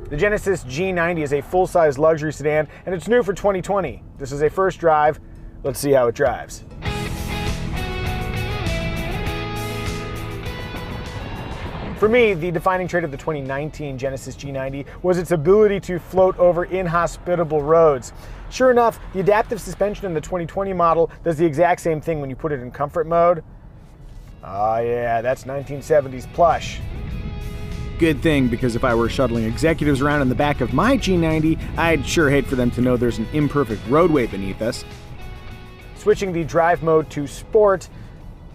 The Genesis G90 is a full-size luxury sedan, and it's new for 2020. This is a first drive. Let's see how it drives. For me, the defining trait of the 2019 Genesis G90 was its ability to float over inhospitable roads. Sure enough, the adaptive suspension in the 2020 model does the exact same thing when you put it in comfort mode. Oh yeah, that's 1970s plush. Good thing, because if I were shuttling executives around in the back of my G90, I'd sure hate for them to know there's an imperfect roadway beneath us. Switching the drive mode to Sport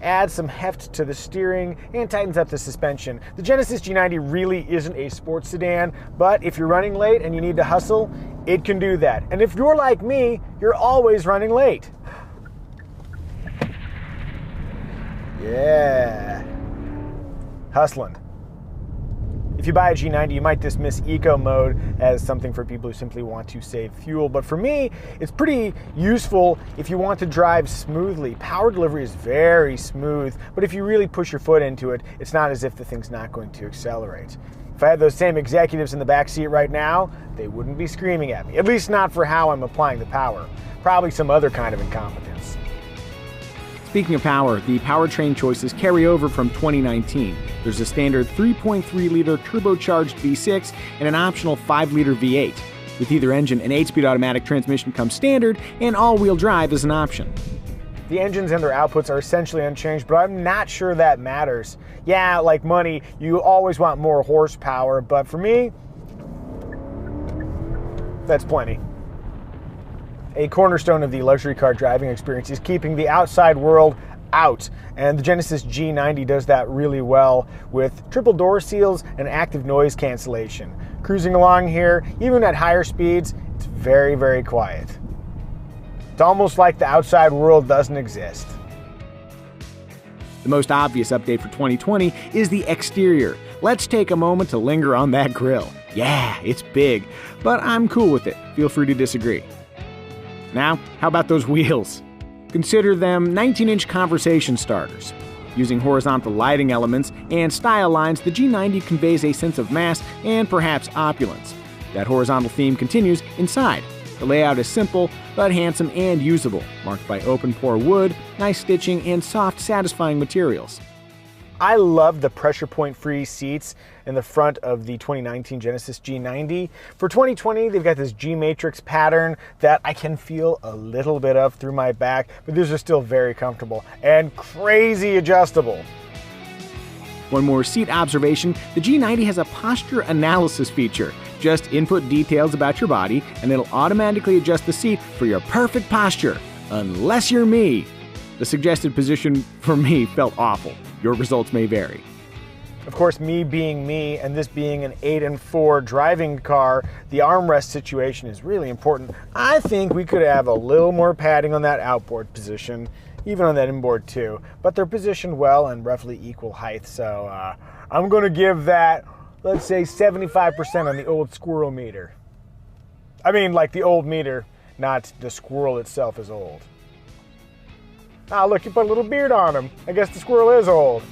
adds some heft to the steering and tightens up the suspension. The Genesis G90 really isn't a sports sedan, but if you're running late and you need to hustle, it can do that. And if you're like me, you're always running late. Yeah. Hustling. If you buy a G90, you might dismiss eco mode as something for people who simply want to save fuel. But for me, it's pretty useful if you want to drive smoothly. Power delivery is very smooth, but if you really push your foot into it, it's not as if the thing's not going to accelerate. If I had those same executives in the back seat right now, they wouldn't be screaming at me, at least not for how I'm applying the power. Probably some other kind of incompetence. Speaking of power, the powertrain choices carry over from 2019. There's a standard 3.3-liter turbocharged V6 and an optional 5-liter V8. With either engine, an 8-speed automatic transmission comes standard, and all-wheel drive is an option. The engines and their outputs are essentially unchanged, but I'm not sure that matters. Yeah, like money, you always want more horsepower, but for me, that's plenty. A cornerstone of the luxury car driving experience is keeping the outside world out, and the Genesis G90 does that really well with triple door seals and active noise cancellation. Cruising along here, even at higher speeds, it's very, very quiet. It's almost like the outside world doesn't exist. The most obvious update for 2020 is the exterior. Let's take a moment to linger on that grille. Yeah, it's big, but I'm cool with it. Feel free to disagree. Now, how about those wheels? Consider them 19-inch conversation starters. Using horizontal lighting elements and style lines, the G90 conveys a sense of mass and perhaps opulence. That horizontal theme continues inside. The layout is simple, but handsome and usable, marked by open-pore wood, nice stitching, and soft, satisfying materials. I love the pressure point free seats in the front of the 2019 Genesis G90. For 2020, they've got this G-matrix pattern that I can feel a little bit of through my back, but these are still very comfortable and crazy adjustable. One more seat observation, the G90 has a posture analysis feature. Just input details about your body and it'll automatically adjust the seat for your perfect posture, unless you're me. The suggested position for me felt awful. Your results may vary. Of course, me being me and this being an 8-4 driving car, the armrest situation is really important. I think we could have a little more padding on that outboard position, even on that inboard too, but they're positioned well and roughly equal height, so I'm going to give that, let's say, 75% on the old squirrel meter. I mean, like the old meter, not the squirrel itself is old. Ah, look, you put a little beard on him. I guess the squirrel is old.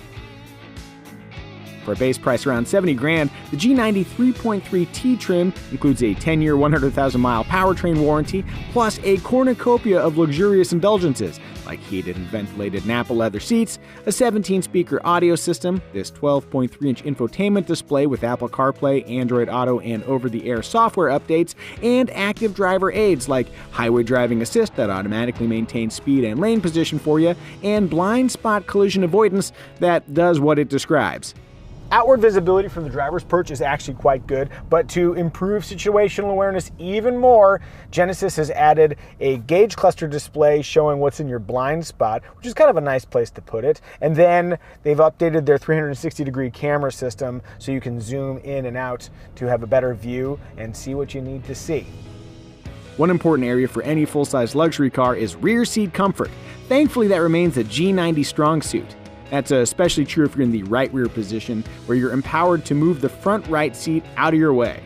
For a base price around $70,000, the G90 3.3T trim includes a 10-year, 100,000-mile powertrain warranty, plus a cornucopia of luxurious indulgences, like heated and ventilated Napa leather seats, a 17-speaker audio system, this 12.3-inch infotainment display with Apple CarPlay, Android Auto, and over-the-air software updates, and active driver aids like highway driving assist that automatically maintains speed and lane position for you, and blind spot collision avoidance that does what it describes. Outward visibility from the driver's perch is actually quite good, but to improve situational awareness even more, Genesis has added a gauge cluster display showing what's in your blind spot, which is kind of a nice place to put it. And then they've updated their 360-degree camera system so you can zoom in and out to have a better view and see what you need to see. One important area for any full-size luxury car is rear seat comfort. Thankfully, that remains a G90 strong suit. That's especially true if you're in the right rear position, where you're empowered to move the front right seat out of your way.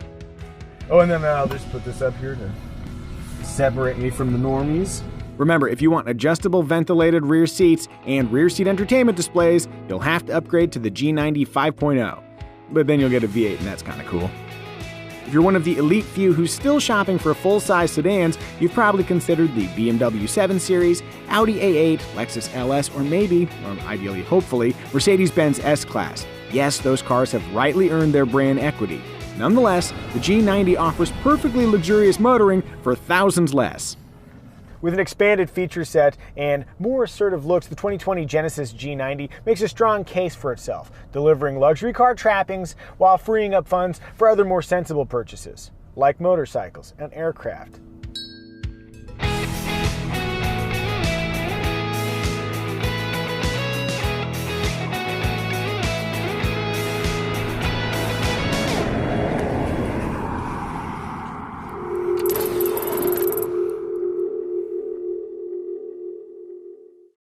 Oh, and then I'll just put this up here to separate me from the normies. Remember, if you want adjustable ventilated rear seats and rear seat entertainment displays, you'll have to upgrade to the G90 5.0. But then you'll get a V8, and that's kind of cool. If you're one of the elite few who's still shopping for full-size sedans, you've probably considered the BMW 7 Series, Audi A8, Lexus LS, or maybe, or ideally hopefully, Mercedes-Benz S-Class. Yes, those cars have rightly earned their brand equity. Nonetheless, the G90 offers perfectly luxurious motoring for thousands less. With an expanded feature set and more assertive looks, the 2020 Genesis G90 makes a strong case for itself, delivering luxury car trappings while freeing up funds for other more sensible purchases, like motorcycles and aircraft.